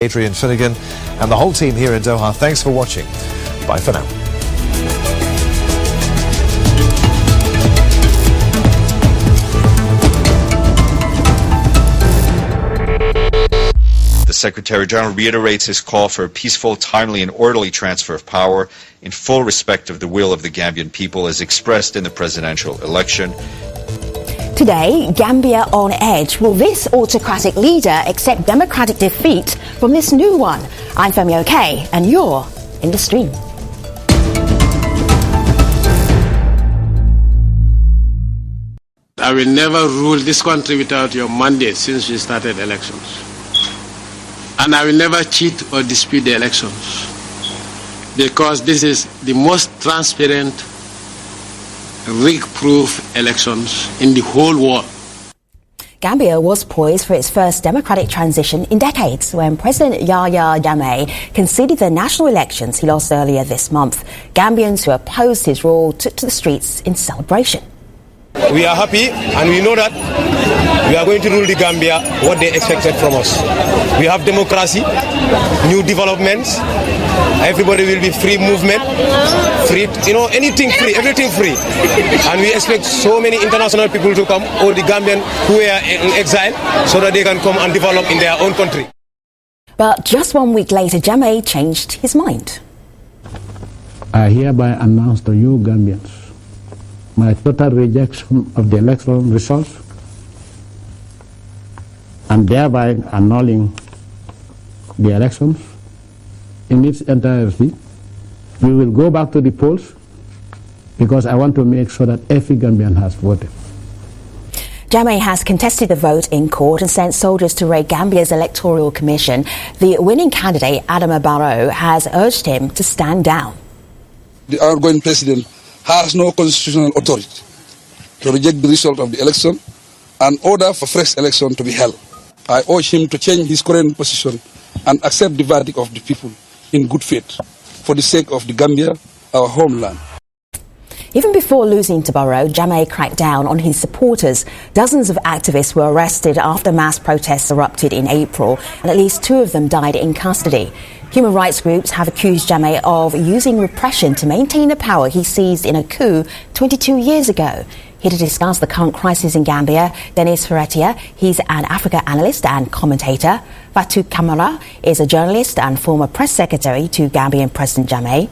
Adrian Finnegan and the whole team here in Doha. Thanks for watching. Bye for now. The Secretary General reiterates his call for a peaceful, timely and orderly transfer of power in full respect of the will of the Gambian people as expressed in the presidential election. Today, Gambia on edge. Will this autocratic leader accept democratic defeat from this new one? I'm Femi Oke, and you're in the stream. I will never rule this country without your mandate since we started elections. And I will never cheat or dispute the elections, because this is the most transparent, rig-proof elections in the whole world. Gambia was poised for its first democratic transition in decades when President Yahya Jammeh conceded the national elections he lost earlier this month. Gambians who opposed his rule took to the streets in celebration. We are happy and we know that we are going to rule the Gambia what they expected from us. We have democracy, new developments, everybody will be free movement, free, anything free, everything free. And we expect so many international people to come, or the Gambian who are in exile, so that they can come and develop in their own country. But just 1 week later, Jammeh changed his mind. I hereby announce to you Gambians my total rejection of the electoral results and thereby annulling the elections in its entirety. We will go back to the polls because I want to make sure that every Gambian has voted. Jammeh has contested the vote in court and sent soldiers to raid Gambia's electoral commission. The winning candidate, Adama Barrow, has urged him to stand down. The outgoing president has no constitutional authority to reject the result of the election and order for fresh election to be held. I urge him to change his current position and accept the verdict of the people in good faith for the sake of the Gambia, our homeland. Even before losing to Barrow, Jammeh cracked down on his supporters. Dozens of activists were arrested after mass protests erupted in April, and at least 2 of them died in custody. Human rights groups have accused Jammeh of using repression to maintain the power he seized in a coup 22 years ago. Here to discuss the current crisis in Gambia, Dennis Ferretia. He's an Africa analyst and commentator. Fatou Camara is a journalist and former press secretary to Gambian President Jammeh.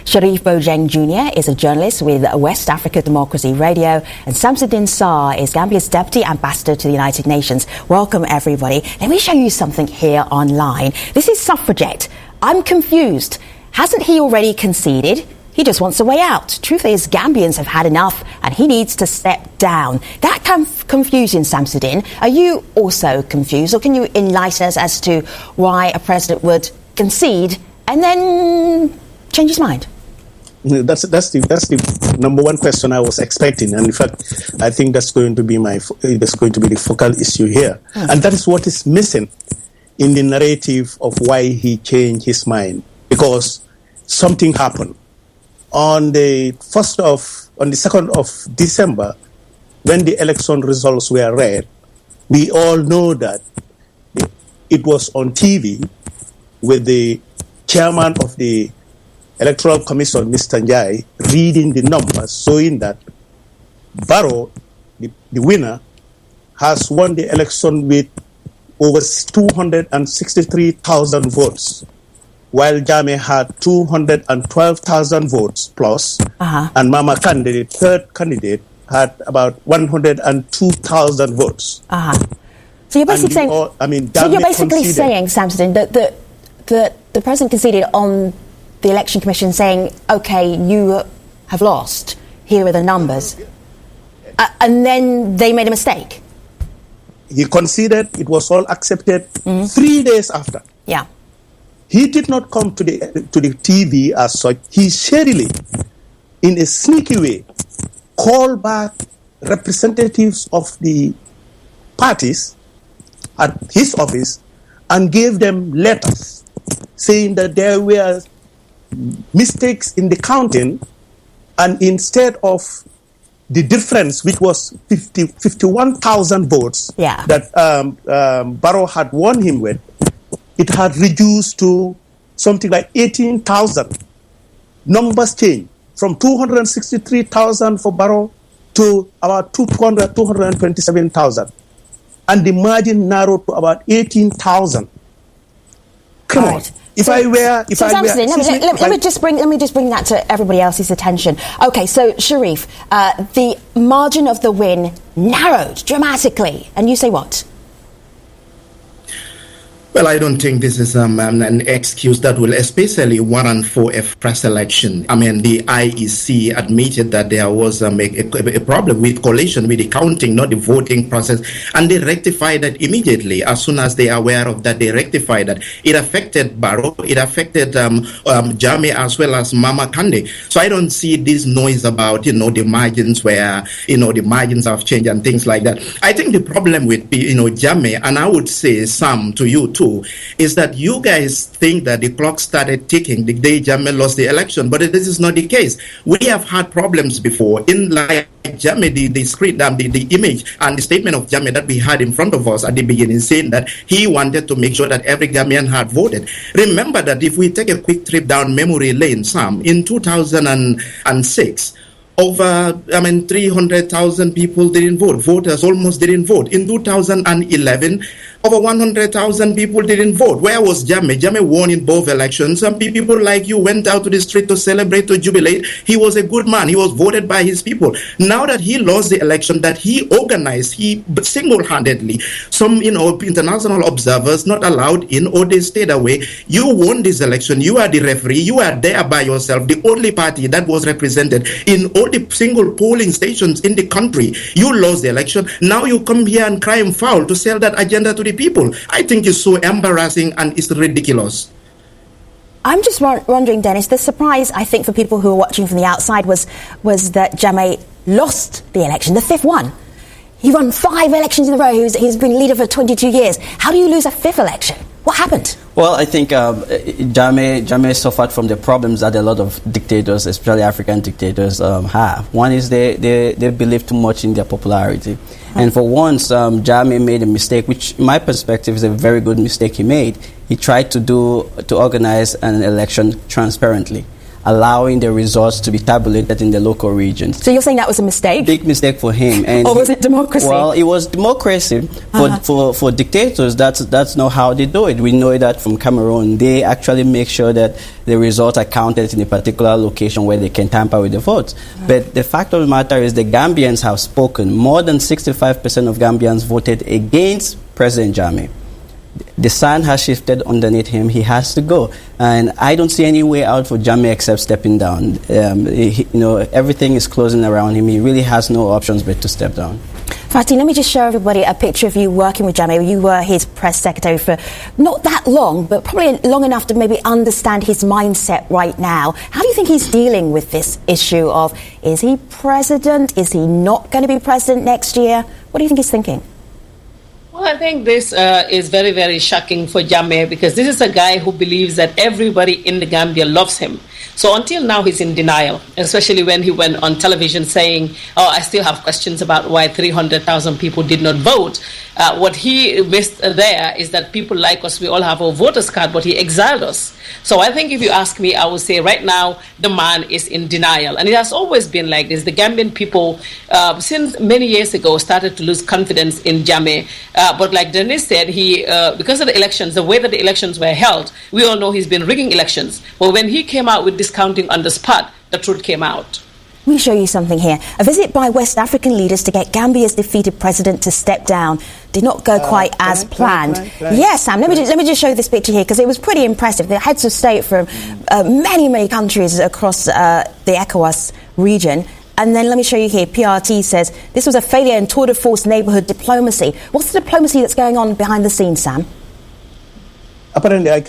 Sharif Bojang Jr. is a journalist with West Africa Democracy Radio, and Samsudin Sarr is Gambia's Deputy Ambassador to the United Nations. Welcome, everybody. Let me show you something here online. This is Suffragette. I'm confused. Hasn't he already conceded? He just wants a way out. Truth is, Gambians have had enough, and he needs to step down. That can confuse you, Samsudin. Are you also confused, or can you enlighten us as to why a president would concede and then change his mind? That's the number one question I was expecting, and in fact, I think that's going to be the focal issue here, and that is what is missing in the narrative of why he changed his mind. Because something happened on the 2nd of December, when the election results were read. We all know that it was on TV with the chairman of the Electoral Commission, Mr. Njai, reading the numbers, showing that Barrow, the winner, has won the election with over 263,000 votes, while Jammeh had 212,000 votes plus, and Mama Kande, the third candidate, had about 102,000 votes. So you're basically saying, Samsudin, that the president conceded on the election commission, saying, "Okay, you have lost. Here are the numbers," and then they made a mistake. He conceded. It was all accepted 3 days after. Yeah, he did not come to the TV as such. He shadily, in a sneaky way, called back representatives of the parties at his office and gave them letters saying that there were mistakes in the counting, and instead of the difference, which was 51,000 votes that Barrow had won him with, it had reduced to something like 18,000. Numbers changed from 263,000 for Barrow to about 227,000. And the margin narrowed to about 18,000. Come on. Let me just bring that to everybody else's attention. Okay, so Sharif, the margin of the win narrowed dramatically, and you say what? Well, I don't think this is an excuse that will especially warrant for a fresh election. I mean, the IEC admitted that there was a problem with collation with the counting, not the voting process, and they rectified that immediately. As soon as they are aware of that, they rectified that. It affected Barrow, it affected Jammeh as well as Mama Kande. So I don't see this noise about, the margins where, the margins have changed and things like that. I think the problem with, Jammeh, and I would say Sam to you too, is that you guys think that the clock started ticking the day Jammeh lost the election, but this is not the case. We have had problems before in like Jammeh, the script, the image and the statement of Jammeh that we had in front of us at the beginning, saying that he wanted to make sure that every Gambian had voted. Remember that if we take a quick trip down memory lane, Sam, in 2006, over 300,000 people didn't vote. Voters almost didn't vote. In 2011, over 100,000 people didn't vote. Where was Jammeh? Jammeh won in both elections. Some people like you went out to the street to celebrate, to jubilate. He was a good man. He was voted by his people. Now that he lost the election that he organized, he single-handedly, some international observers not allowed in or they stayed away. You won this election. You are the referee. You are there by yourself. The only party that was represented in all the single polling stations in the country. You lost the election. Now you come here and cry and foul to sell that agenda to the people. I think it's so embarrassing and it's ridiculous. I'm just wondering, Dennis, the surprise, I think, for people who are watching from the outside was that Jammeh lost the election, the fifth one. He won 5 elections in a row. He's been leader for 22 years. How do you lose a 5th election? What happened? Well, I think Jammeh suffered from the problems that a lot of dictators, especially African dictators, have. One is they believe too much in their popularity. And for once, Jammeh made a mistake, which in my perspective is a very good mistake he made. He tried to organize an election transparently, allowing the results to be tabulated in the local regions. So you're saying that was a mistake? Big mistake for him. And or was it democracy? Well, it was democracy. For dictators, that's not how they do it. We know that from Cameroon. They actually make sure that the results are counted in a particular location where they can tamper with the votes. But the fact of the matter is the Gambians have spoken. More than 65% of Gambians voted against President Jammeh. The sand has shifted underneath him. He has to go, and I don't see any way out for Jammeh except stepping down. Everything is closing around him. He really has no options but to step down. Fatih, let me just show everybody a picture of you working with Jammeh. You were his press secretary for not that long, but probably long enough to maybe understand his mindset right now. How do you think he's dealing with this issue of, is he president? Is he not going to be president next year? What do you think he's thinking? Well, I think this is very, very shocking for Jammeh, because this is a guy who believes that everybody in the Gambia loves him. So until now, he's in denial, especially when he went on television saying, I still have questions about why 300,000 people did not vote. What he missed there is that people like us, we all have our voters card, but he exiled us. So I think if you ask me, I would say right now, the man is in denial. And it has always been like this. The Gambian people, since many years ago, started to lose confidence in Jammeh. But like Dennis said, he because of the elections, the way that the elections were held, we all know he's been rigging elections. But when he came out with discounting on the spot, the truth came out. Let me show you something here. A visit by West African leaders to get Gambia's defeated president to step down did not go quite as planned. Yes, Sam, let me just show you this picture here, because it was pretty impressive. The heads of state from many countries across the ECOWAS region. And then let me show you here, PRT says this was a failure in tour de force neighbourhood diplomacy. What's the diplomacy that's going on behind the scenes, Sam? Apparently, I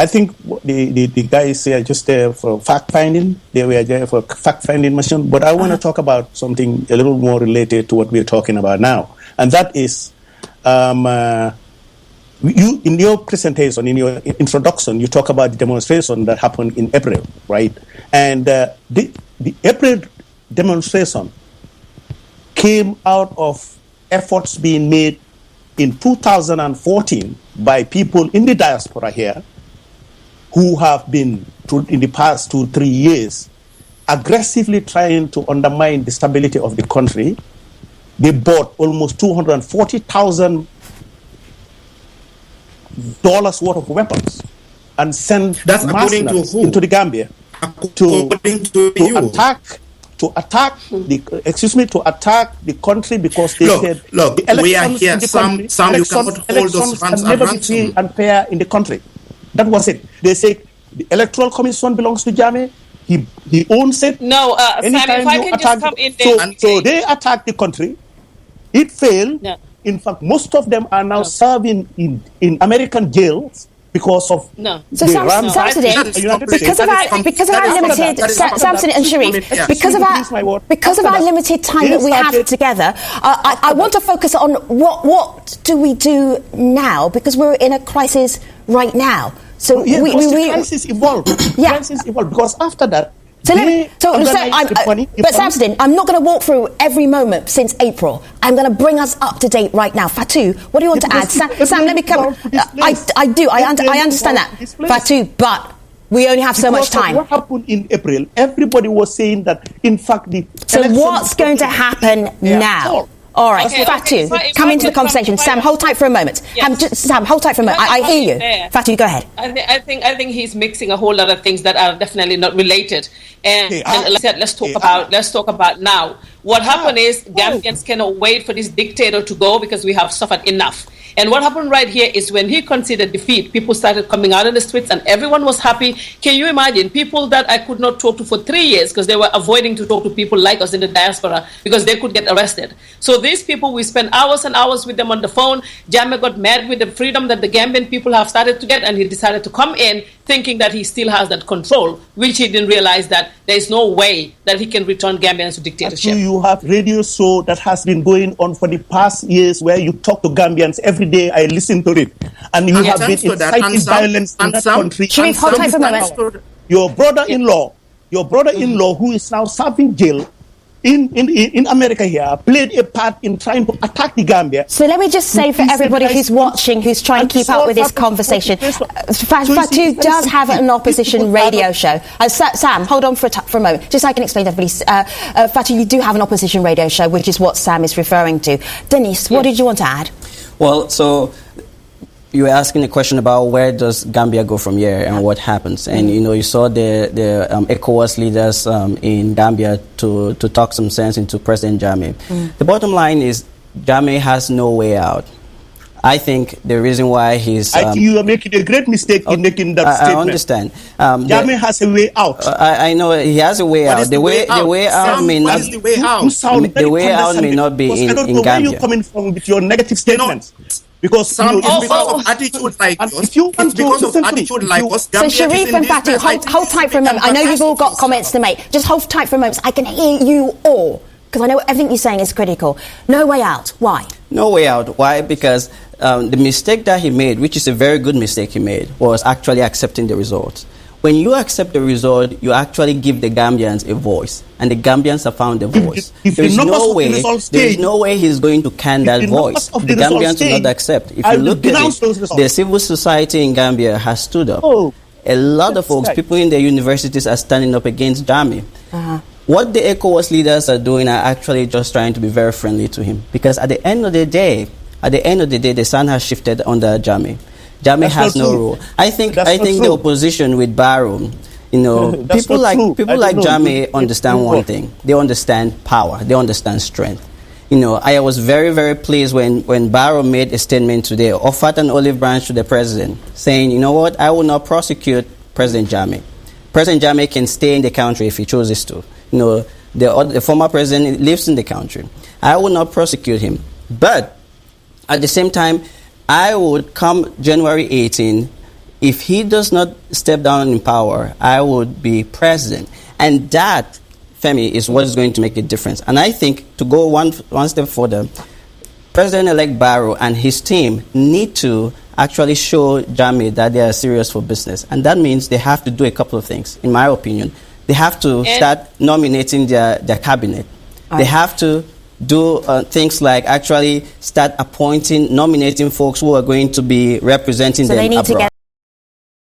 think the guys are just there for fact-finding. They were there for fact-finding mission. But I want to talk about something a little more related to what we're talking about now. And that is, you in your presentation, in your introduction, you talk about the demonstration that happened in April, right? And the April demonstration came out of efforts being made in 2014 by people in the diaspora here who have been, in the past 2-3 years, aggressively trying to undermine the stability of the country. They bought almost $240,000 worth of weapons and sent mercenaries into the Gambia to attack the country because they said the elections we are here. Sam, you cannot hold those funds can never be free and fair in the country. That was it. They say the Electoral Commission belongs to Jammeh. He owns it. No, Sam, if I can just come in there. So they attacked the country. It failed. No. In fact, most of them are now serving in American jails because of So Samson, because of our limited Samson and Sharif, because of our limited time that we have together, I want to focus on what do we do now, because we're in a crisis right now. So the crisis evolved. Crisis evolved because after that. But Samson, I'm not going to walk through every moment since April. I'm going to bring us up to date right now. Fatu, what do you want to add? Sam, let me come. I understand that, Fatu, but we only have so much time. What happened in April? Everybody was saying that, in fact, So what's going to happen now? All right, Fatu, come into the conversation. Sam, hold tight for a moment. Sam, hold tight for a moment. I hear you. Fatu, go ahead. I think he's mixing a whole lot of things that are definitely not related. And let's talk about now. What happened is Gambians cannot wait for this dictator to go because we have suffered enough. And what happened right here is when he considered defeat, people started coming out in the streets and everyone was happy. Can you imagine people that I could not talk to for 3 years because they were avoiding to talk to people like us in the diaspora because they could get arrested. So these people, we spent hours and hours with them on the phone. Jammeh got mad with the freedom that the Gambian people have started to get, and he decided to come in thinking that he still has that control, which he didn't realize that there is no way that he can return Gambians to dictatorship. You have radio show that has been going on for the past years where you talk to Gambians every day. I listen to it. And you have been inciting violence in that country. Sharif, hold tight for a moment. Your brother-in-law, who is now serving jail in America here, played a part in trying to attack the Gambia. So let me just say for everybody who's watching, who's trying to keep up with this conversation, Fatu does have an opposition radio show. Sam, hold on for a moment, just so I can explain to everybody. Fatu, you do have an opposition radio show, which is what Sam is referring to. Denise, what did you want to add? Well, so you were asking a question about where does Gambia go from here and what happens. And, you saw the ECOWAS leaders in Gambia to talk some sense into President Jammeh. The bottom line is Jammeh has no way out. I think the reason why he's... I think you are making a great mistake in making that statement. I understand. Jammeh has a way out. I know he has a way out. The way out may not... The way out may not be in Gambia. I don't know where you're coming from with your negative statements. Because it's because of attitude like us. It's because of attitude like us. So Sharif and Fatu, hold tight for a moment. I know you've all got comments to make. Just hold tight for a moment so I can hear you all, because I know everything you're saying is critical. No way out. Why? No way out. Why? Because the mistake that he made, which is a very good mistake he made, was actually accepting the results. When you accept the result, you actually give the Gambians a voice, and the Gambians have found a voice. There is no way he's going to can that voice. The Gambians will not accept. If you look at it, the civil society in Gambia has stood up. A lot of folks, people in the universities are standing up against Jammeh. What the ECOWAS leaders are doing are actually just trying to be very friendly to him, because at the end of the day, the sun has shifted under Jammeh. Jammeh has no rule. I think the opposition with Barrow, people like Jammeh understand one thing. They understand power. They understand strength. I was very, very pleased when Barrow made a statement today, offered an olive branch to the president, saying, you know what, I will not prosecute President Jammeh. President Jammeh can stay in the country if he chooses to. The former president lives in the country. I will not prosecute him. But at the same time, I would come January 18, if he does not step down in power, I would be president. And that, Femi, is what is going to make a difference. And I think, to go one step further, President-elect Barrow and his team need to actually show Jammeh that they are serious for business. And that means they have to do a couple of things, in my opinion. They have to start nominating their cabinet. They have to do things like actually start nominating folks who are going to be representing so them they need abroad. to get